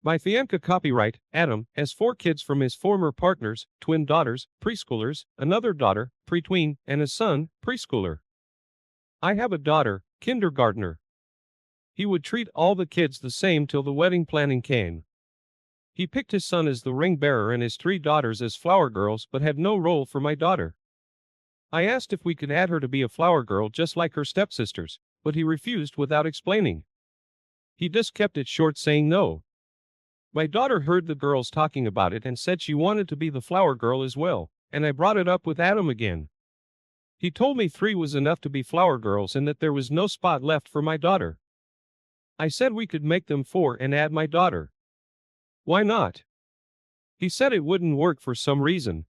By Fianca copyright, Adam has 4 kids from his former partners, twin daughters, preschoolers, another daughter, pretween, and a son, preschooler. I have a daughter, kindergartner. He would treat all the kids the same till the wedding planning came. He picked his son as the ring bearer and his 3 daughters as flower girls but had no role for my daughter. I asked if we could add her to be a flower girl just like her stepsisters, but he refused without explaining. He just kept it short, saying no. My daughter heard the girls talking about it and said she wanted to be the flower girl as well, and I brought it up with Adam again. He told me 3 was enough to be flower girls and that there was no spot left for my daughter. I said we could make them 4 and add my daughter. Why not? He said it wouldn't work for some reason.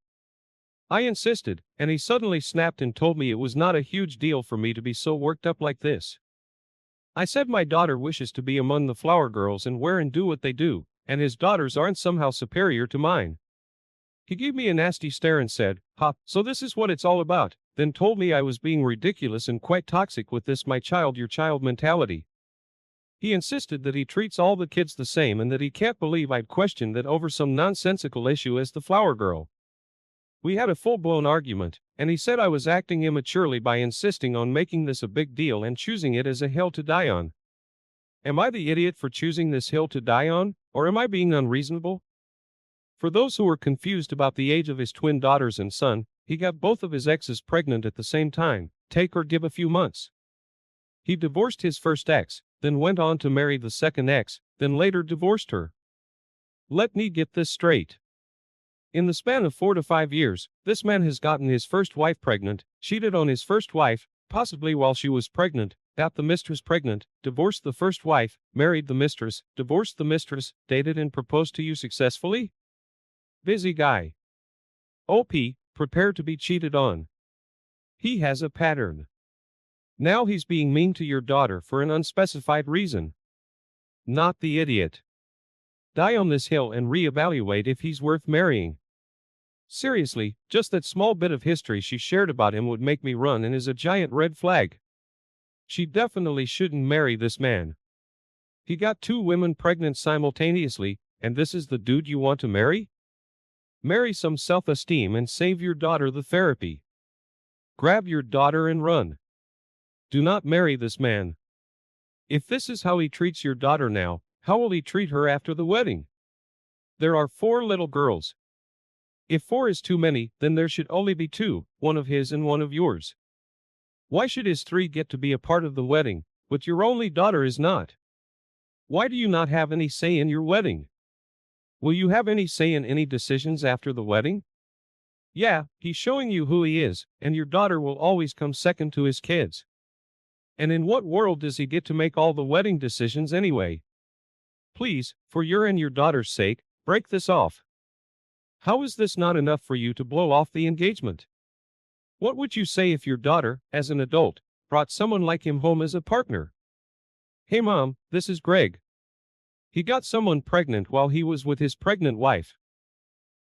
I insisted, and he suddenly snapped and told me it was not a huge deal for me to be so worked up like this. I said my daughter wishes to be among the flower girls and wear and do what they do, and his daughters aren't somehow superior to mine. He gave me a nasty stare and said, "Ha, so this is what it's all about," then told me I was being ridiculous and quite toxic with this my child your child mentality. He insisted that he treats all the kids the same and that he can't believe I'd questioned that over some nonsensical issue as the flower girl. We had a full-blown argument, and he said I was acting immaturely by insisting on making this a big deal and choosing it as a hill to die on. Am I the idiot for choosing this hill to die on, or am I being unreasonable? For those who are confused about the age of his twin daughters and son, he got both of his exes pregnant at the same time, take or give a few months. He divorced his first ex, then went on to marry the second ex, then later divorced her. Let me get this straight. In the span of 4 to 5 years, this man has gotten his first wife pregnant, cheated on his first wife, possibly while she was pregnant, got the mistress pregnant, divorced the first wife, married the mistress, divorced the mistress, dated and proposed to you successfully? Busy guy. OP, prepare to be cheated on. He has a pattern. Now he's being mean to your daughter for an unspecified reason. Not the idiot. Die on this hill and reevaluate if he's worth marrying. Seriously, just that small bit of history she shared about him would make me run and is a giant red flag. She definitely shouldn't marry this man. He got 2 women pregnant simultaneously, and this is the dude you want to marry? Marry some self-esteem and save your daughter the therapy. Grab your daughter and run. Do not marry this man. If this is how he treats your daughter now, how will he treat her after the wedding? There are 4 little girls. If 4 is too many, then there should only be 2, one of his and one of yours. Why should his 3 get to be a part of the wedding, but your only daughter is not? Why do you not have any say in your wedding? Will you have any say in any decisions after the wedding? Yeah, he's showing you who he is, and your daughter will always come second to his kids. And in what world does he get to make all the wedding decisions anyway? Please, for your and your daughter's sake, break this off. How is this not enough for you to blow off the engagement? What would you say if your daughter, as an adult, brought someone like him home as a partner? Hey mom, this is Greg. He got someone pregnant while he was with his pregnant wife.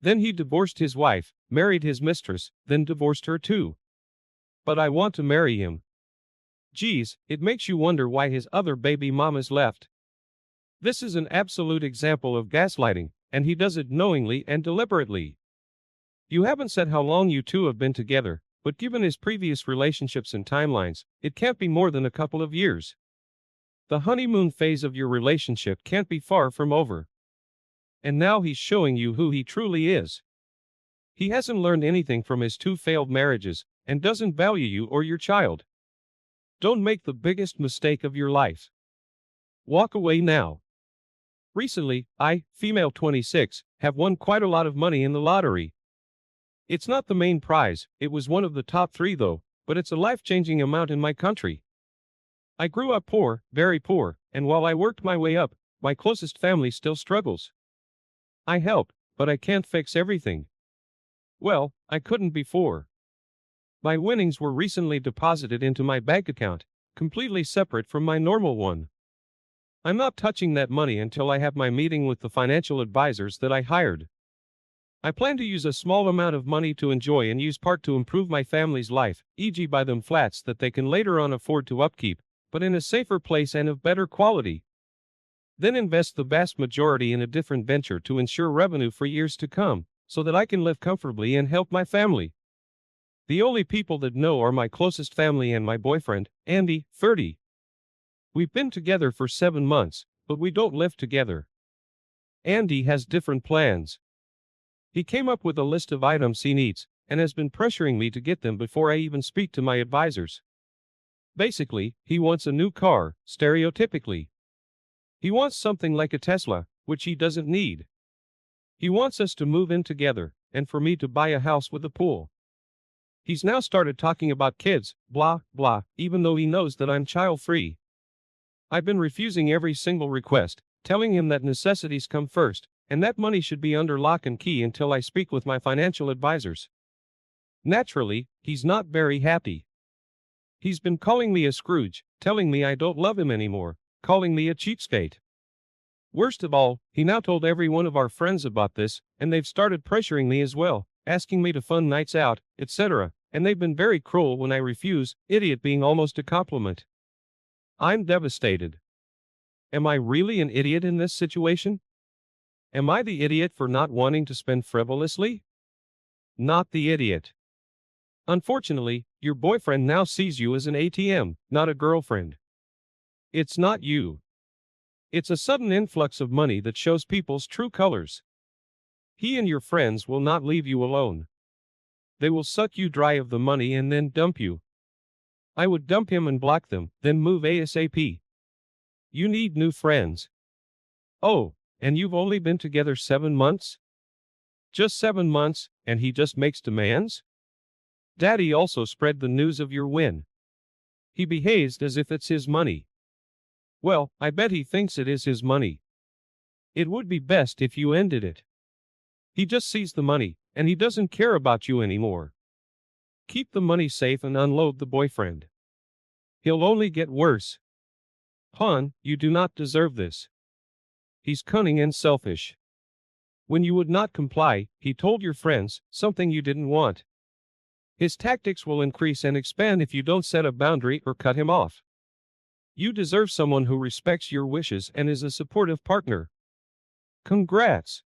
Then he divorced his wife, married his mistress, then divorced her too. But I want to marry him. Geez, it makes you wonder why his other baby mamas left. This is an absolute example of gaslighting, and he does it knowingly and deliberately. You haven't said how long you two have been together, but given his previous relationships and timelines, it can't be more than a couple of years. The honeymoon phase of your relationship can't be far from over. And now he's showing you who he truly is. He hasn't learned anything from his 2 failed marriages, and doesn't value you or your child. Don't make the biggest mistake of your life. Walk away now. Recently, I, female 26, have won quite a lot of money in the lottery. It's not the main prize, it was one of the top 3 though, but it's a life-changing amount in my country. I grew up poor, very poor, and while I worked my way up, my closest family still struggles. I help, but I can't fix everything. Well, I couldn't before. My winnings were recently deposited into my bank account, completely separate from my normal one. I'm not touching that money until I have my meeting with the financial advisors that I hired. I plan to use a small amount of money to enjoy and use part to improve my family's life, e.g. buy them flats that they can later on afford to upkeep, but in a safer place and of better quality. then invest the vast majority in a different venture to ensure revenue for years to come, so that I can live comfortably and help my family. The only people that know are my closest family and my boyfriend, Andy, 30. We've been together for 7 months, but we don't live together. Andy has different plans. He came up with a list of items he needs, and has been pressuring me to get them before I even speak to my advisors. Basically, he wants a new car, stereotypically. He wants something like a Tesla, which he doesn't need. He wants us to move in together, and for me to buy a house with a pool. He's now started talking about kids, blah, blah, even though he knows that I'm child-free. I've been refusing every single request, telling him that necessities come first, and that money should be under lock and key until I speak with my financial advisors. Naturally, he's not very happy. He's been calling me a Scrooge, telling me I don't love him anymore, calling me a cheapskate. Worst of all, he now told every one of our friends about this, and they've started pressuring me as well, asking me to fund nights out, etc., and they've been very cruel when I refuse, idiot being almost a compliment. I'm devastated. Am I really an idiot in this situation? Am I the idiot for not wanting to spend frivolously? Not the idiot. Unfortunately, your boyfriend now sees you as an ATM, not a girlfriend. It's not you. It's a sudden influx of money that shows people's true colors. He and your friends will not leave you alone. They will suck you dry of the money and then dump you. I would dump him and block them, then move ASAP. You need new friends. Oh, and you've only been together 7 months? Just 7 months, and he just makes demands? Daddy also spread the news of your win. He behaves as if it's his money. Well, I bet he thinks it is his money. It would be best if you ended it. He just sees the money, and he doesn't care about you anymore. Keep the money safe and unload the boyfriend. He'll only get worse. Hon, you do not deserve this. He's cunning and selfish. When you would not comply, he told your friends something you didn't want. His tactics will increase and expand if you don't set a boundary or cut him off. You deserve someone who respects your wishes and is a supportive partner. Congrats.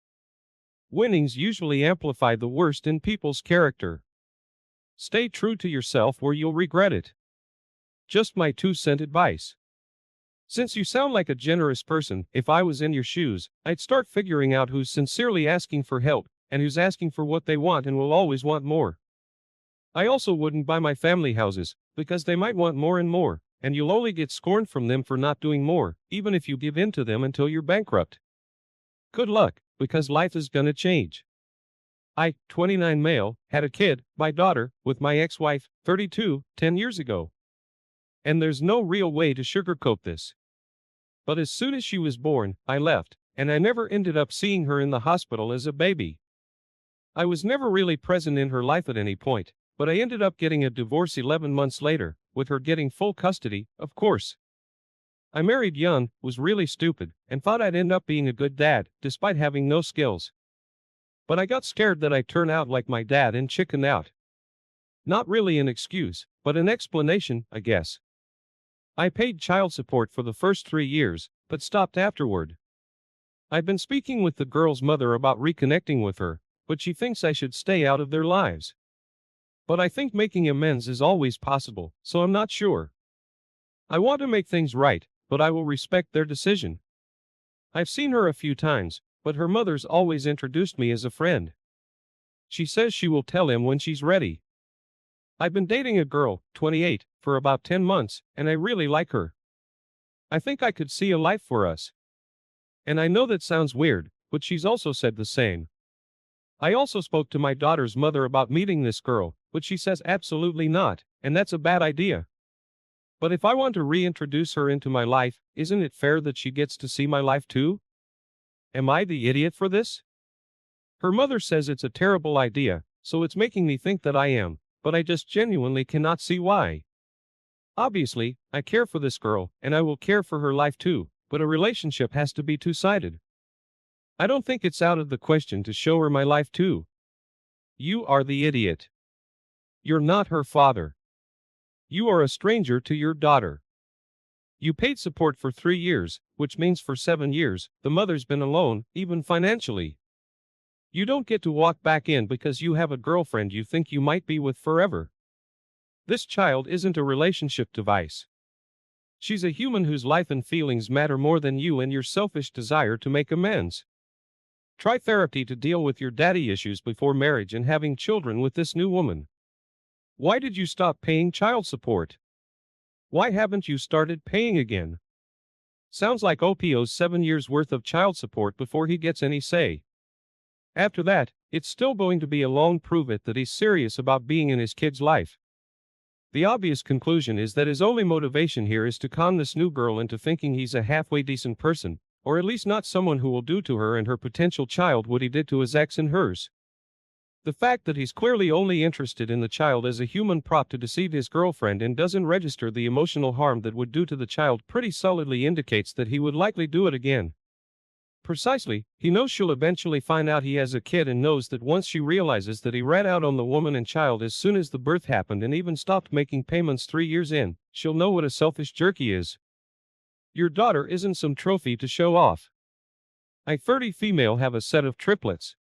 Winnings usually amplify the worst in people's character. Stay true to yourself or you'll regret it. Just my 2-cent advice. Since you sound like a generous person, if I was in your shoes, I'd start figuring out who's sincerely asking for help, and who's asking for what they want and will always want more. I also wouldn't buy my family houses, because they might want more and more, and you'll only get scorned from them for not doing more, even if you give in to them until you're bankrupt. Good luck, because life is gonna change. I, 29 male, had a kid, my daughter, with my ex-wife, 32, 10 years ago. And there's no real way to sugarcoat this. But as soon as she was born, I left, and I never ended up seeing her in the hospital as a baby. I was never really present in her life at any point, but I ended up getting a divorce 11 months later, with her getting full custody, of course. I married young, was really stupid, and thought I'd end up being a good dad, despite having no skills. But I got scared that I'd turn out like my dad and chicken out. Not really an excuse, but an explanation, I guess. I paid child support for the first 3 years, but stopped afterward. I've been speaking with the girl's mother about reconnecting with her, but she thinks I should stay out of their lives. But I think making amends is always possible, so I'm not sure. I want to make things right, but I will respect their decision. I've seen her a few times, but her mother's always introduced me as a friend. She says she will tell him when she's ready. I've been dating a girl, 28, for about 10 months, and I really like her. I think I could see a life for us. And I know that sounds weird, but she's also said the same. I also spoke to my daughter's mother about meeting this girl, but she says absolutely not, and that's a bad idea. But if I want to reintroduce her into my life, isn't it fair that she gets to see my life too? Am I the idiot for this? Her mother says it's a terrible idea, so it's making me think that I am, but I just genuinely cannot see why. Obviously, I care for this girl, and I will care for her life too, but a relationship has to be two-sided. I don't think it's out of the question to show her my life too. You are the idiot. You're not her father. You are a stranger to your daughter. You paid support for 3 years, which means for 7 years, the mother's been alone, even financially. You don't get to walk back in because you have a girlfriend you think you might be with forever. This child isn't a relationship device. She's a human whose life and feelings matter more than you and your selfish desire to make amends. Try therapy to deal with your daddy issues before marriage and having children with this new woman. Why did you stop paying child support? Why haven't you started paying again? Sounds like OP owes 7 years worth of child support before he gets any say. After that, it's still going to be a long prove it that he's serious about being in his kid's life. The obvious conclusion is that his only motivation here is to con this new girl into thinking he's a halfway decent person, or at least not someone who will do to her and her potential child what he did to his ex and hers. The fact that he's clearly only interested in the child as a human prop to deceive his girlfriend and doesn't register the emotional harm that would do to the child pretty solidly indicates that he would likely do it again. Precisely, he knows she'll eventually find out he has a kid and knows that once she realizes that he rat out on the woman and child as soon as the birth happened and even stopped making payments 3 years in, she'll know what a selfish jerk he is. Your daughter isn't some trophy to show off. I 30 female have a set of triplets.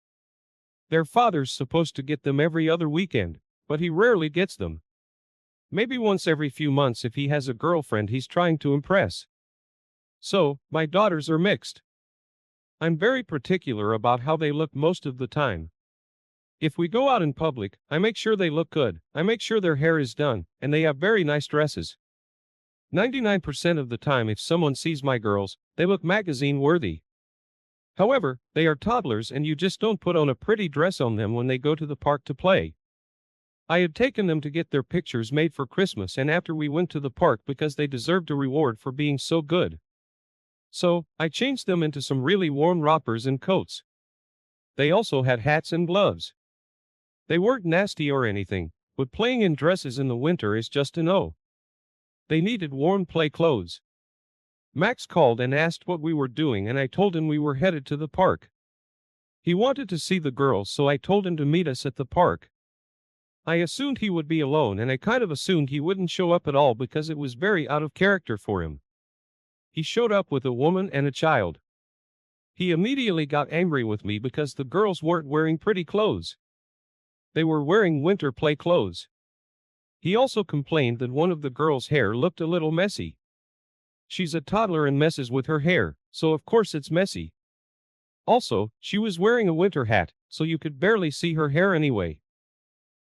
Their father's supposed to get them every other weekend, but he rarely gets them. Maybe once every few months if he has a girlfriend he's trying to impress. So, my daughters are mixed. I'm very particular about how they look most of the time. If we go out in public, I make sure they look good, I make sure their hair is done, and they have very nice dresses. 99% of the time if someone sees my girls, they look magazine-worthy. However, they are toddlers and you just don't put on a pretty dress on them when they go to the park to play. I had taken them to get their pictures made for Christmas and after we went to the park because they deserved a reward for being so good. So, I changed them into some really warm rompers and coats. They also had hats and gloves. They weren't nasty or anything, but playing in dresses in the winter is just a no. They needed warm play clothes. Max called and asked what we were doing and I told him we were headed to the park. He wanted to see the girls so I told him to meet us at the park. I assumed he would be alone and I kind of assumed he wouldn't show up at all because it was very out of character for him. He showed up with a woman and a child. He immediately got angry with me because the girls weren't wearing pretty clothes. They were wearing winter play clothes. He also complained that one of the girls' hair looked a little messy. She's a toddler and messes with her hair, so of course it's messy. Also, she was wearing a winter hat, so you could barely see her hair anyway.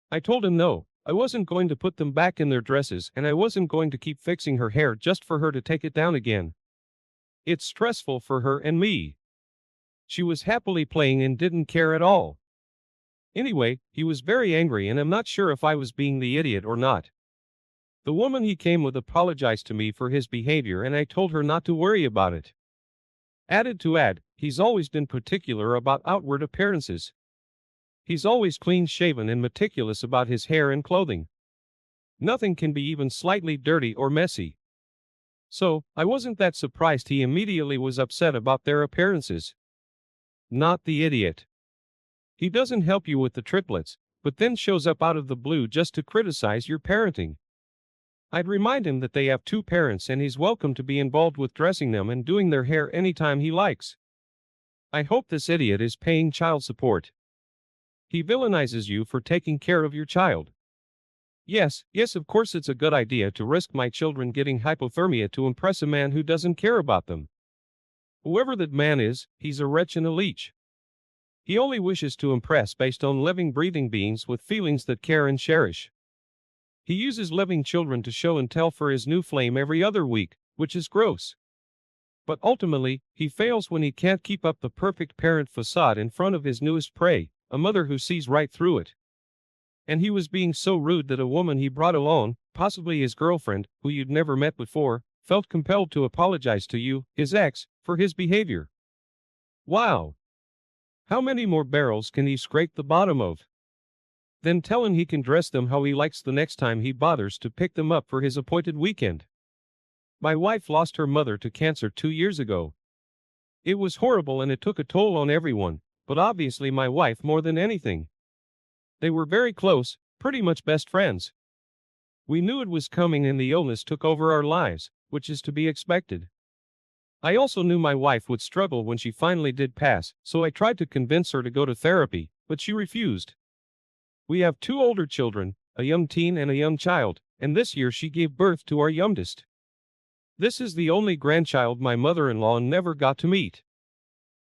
I told him no, I wasn't going to put them back in their dresses and I wasn't going to keep fixing her hair just for her to take it down again. It's stressful for her and me. She was happily playing and didn't care at all. Anyway, he was very angry and I'm not sure if I was being the idiot or not. The woman he came with apologized to me for his behavior and I told her not to worry about it. Added to add, he's always been particular about outward appearances. He's always clean-shaven and meticulous about his hair and clothing. Nothing can be even slightly dirty or messy. So, I wasn't that surprised he immediately was upset about their appearances. Not the idiot. He doesn't help you with the triplets, but then shows up out of the blue just to criticize your parenting. I'd remind him that they have 2 parents and he's welcome to be involved with dressing them and doing their hair anytime he likes. I hope this idiot is paying child support. He villainizes you for taking care of your child. Yes, of course it's a good idea to risk my children getting hypothermia to impress a man who doesn't care about them. Whoever that man is, he's a wretch and a leech. He only wishes to impress based on living breathing beings with feelings that care and cherish. He uses living children to show and tell for his new flame every other week, which is gross. But ultimately, he fails when he can't keep up the perfect parent facade in front of his newest prey, a mother who sees right through it. And he was being so rude that a woman he brought along, possibly his girlfriend, who you'd never met before, felt compelled to apologize to you, his ex, for his behavior. Wow! How many more barrels can he scrape the bottom of? Then tell him he can dress them how he likes the next time he bothers to pick them up for his appointed weekend. My wife lost her mother to cancer 2 years ago. It was horrible and it took a toll on everyone, but obviously my wife more than anything. They were very close, pretty much best friends. We knew it was coming and the illness took over our lives, which is to be expected. I also knew my wife would struggle when she finally did pass, so I tried to convince her to go to therapy, but she refused. We have 2 older children, a young teen and a young child, and this year she gave birth to our youngest. This is the only grandchild my mother-in-law never got to meet.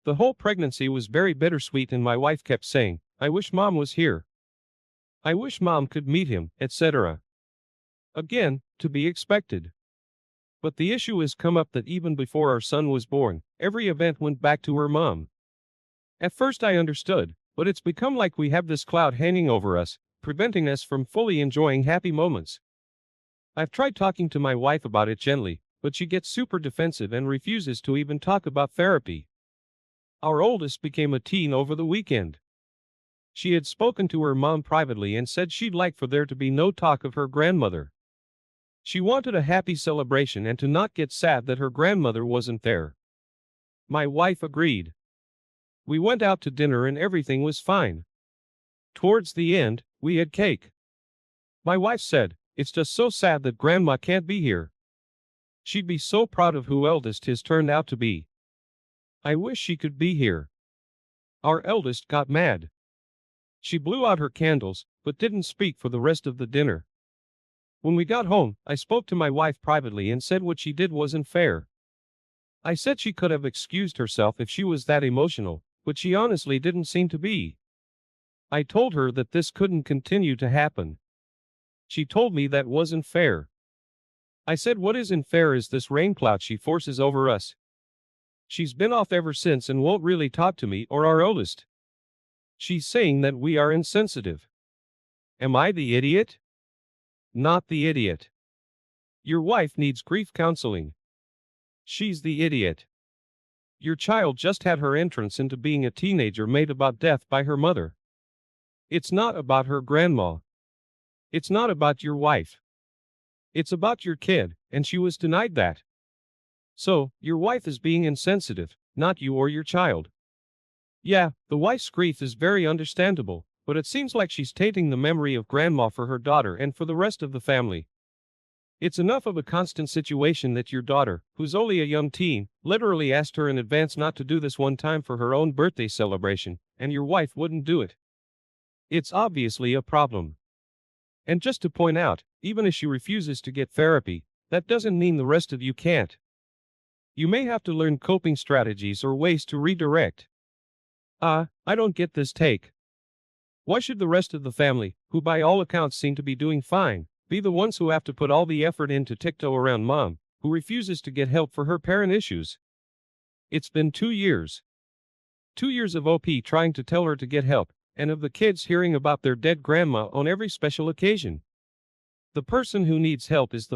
The whole pregnancy was very bittersweet and my wife kept saying, "I wish Mom was here. I wish Mom could meet him," etc. Again, to be expected. But the issue has come up that even before our son was born, every event went back to her mom. At first I understood, but it's become like we have this cloud hanging over us, preventing us from fully enjoying happy moments. I've tried talking to my wife about it gently, but she gets super defensive and refuses to even talk about therapy. Our oldest became a teen over the weekend. She had spoken to her mom privately and said she'd like for there to be no talk of her grandmother. She wanted a happy celebration and to not get sad that her grandmother wasn't there. My wife agreed. We went out to dinner and everything was fine. Towards the end, we had cake. My wife said, "It's just so sad that Grandma can't be here. She'd be so proud of who eldest has turned out to be. I wish she could be here." Our eldest got mad. She blew out her candles, but didn't speak for the rest of the dinner. When we got home, I spoke to my wife privately and said what she did wasn't fair. I said she could have excused herself if she was that emotional, but she honestly didn't seem to be. I told her that this couldn't continue to happen. She told me that wasn't fair. I said what isn't fair is this rain cloud she forces over us. She's been off ever since and won't really talk to me or our oldest. She's saying that we are insensitive. Am I the idiot? Not the idiot. Your wife needs grief counseling. She's the idiot. Your child just had her entrance into being a teenager made about death by her mother. It's not about her grandma. It's not about your wife. It's about your kid, and she was denied that. So, your wife is being insensitive, not you or your child. Yeah, the wife's grief is very understandable, but it seems like she's tainting the memory of grandma for her daughter and for the rest of the family. It's enough of a constant situation that your daughter, who's only a young teen, literally asked her in advance not to do this one time for her own birthday celebration, and your wife wouldn't do it. It's obviously a problem. And just to point out, even if she refuses to get therapy, that doesn't mean the rest of you can't. You may have to learn coping strategies or ways to redirect. I don't get this take. Why should the rest of the family, who by all accounts seem to be doing fine, be the ones who have to put all the effort in to tiptoe around mom, who refuses to get help for her parent issues? It's been 2 years. 2 years of OP trying to tell her to get help, and of the kids hearing about their dead grandma on every special occasion. The person who needs help is the